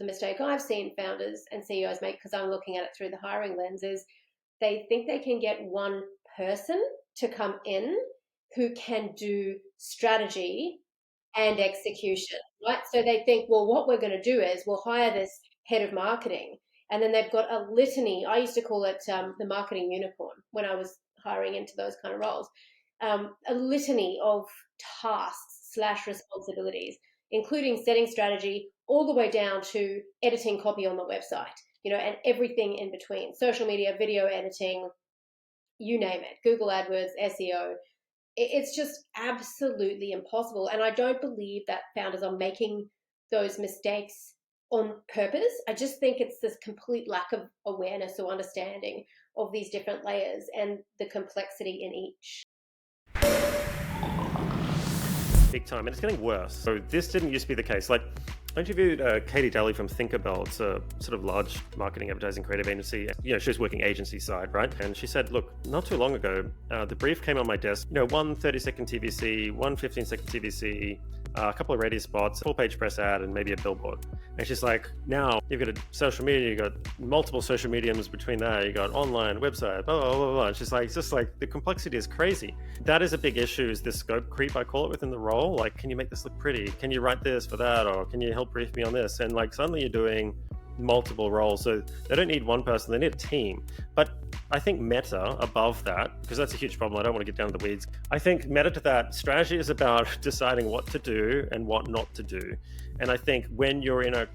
the mistake I've seen founders and CEOs make, because I'm looking at it through the hiring lens, is they think they can get one person to come in who can do strategy and execution, right? So they think, well, what we're going to do is we'll hire this head of marketing, and then they've got a litany. I used to call it the marketing unicorn when I was hiring into those kind of roles. A litany of tasks / responsibilities, including setting strategy all the way down to editing copy on the website, and everything in between, social media, video editing, you name it, Google AdWords, SEO. It's just absolutely impossible. And I don't believe that founders are making those mistakes on purpose. I just think it's this complete lack of awareness or understanding of these different layers and the complexity in each. Big time, and it's getting worse. So this didn't used to be the case. Like, I interviewed Katie Daly from Thinkerbell. It's a sort of large marketing, advertising, creative agency. She was working agency side, right? And she said, look, not too long ago, the brief came on my desk, one 30-second TVC, one 15-second TVC, a couple of radio spots, a full-page press ad, and maybe a billboard. And she's like, now you've got a social media, you've got multiple social mediums between that, you got online, website, blah, blah, blah, blah. And she's like, it's just like the complexity is crazy. That is a big issue, is this scope creep, I call it, within the role. Like, can you make this look pretty? Can you write this for that? Or can you help brief me on this? And like, suddenly you're doing multiple roles. So they don't need one person, they need a team. But I think meta above that, because that's a huge problem, I don't want to get down to the weeds. I think meta to that, strategy is about deciding what to do and what not to do. And I think when you're in a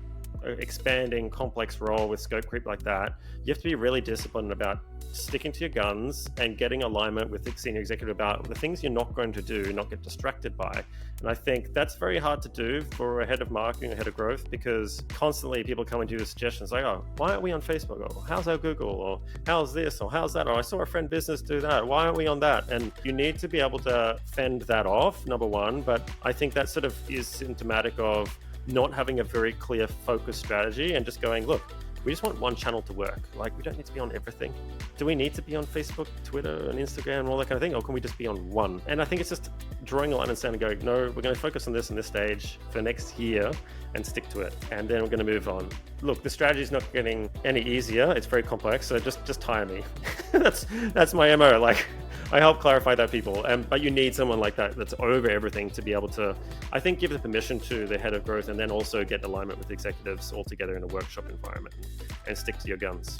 expanding complex role with scope creep like that, you have to be really disciplined about sticking to your guns and getting alignment with the senior executive about the things you're not going to do, not get distracted by. And I think that's very hard to do for a head of marketing, a head of growth, because constantly people come and do suggestions like, oh, why aren't we on Facebook? Or how's our Google? Or how's this? Or how's that? Or I saw a friend business do that. Why aren't we on that? And you need to be able to fend that off, number one. But I think that sort of is symptomatic of not having a very clear focus strategy and just going, look, we just want one channel to work. Like, we don't need to be on everything. Do we need to be on Facebook, Twitter, and Instagram, and all that kind of thing? Or can we just be on one? And I think it's just drawing a line and saying, and going, no, we're going to focus on this stage for next year and stick to it. And then we're going to move on. Look, the strategy is not getting any easier. It's very complex. So just hire me. that's my MO. Like, I help clarify that, people. But you need someone like that that's over everything to be able to, I think, give the permission to the head of growth and then also get alignment with the executives all together in a workshop environment and stick to your guns.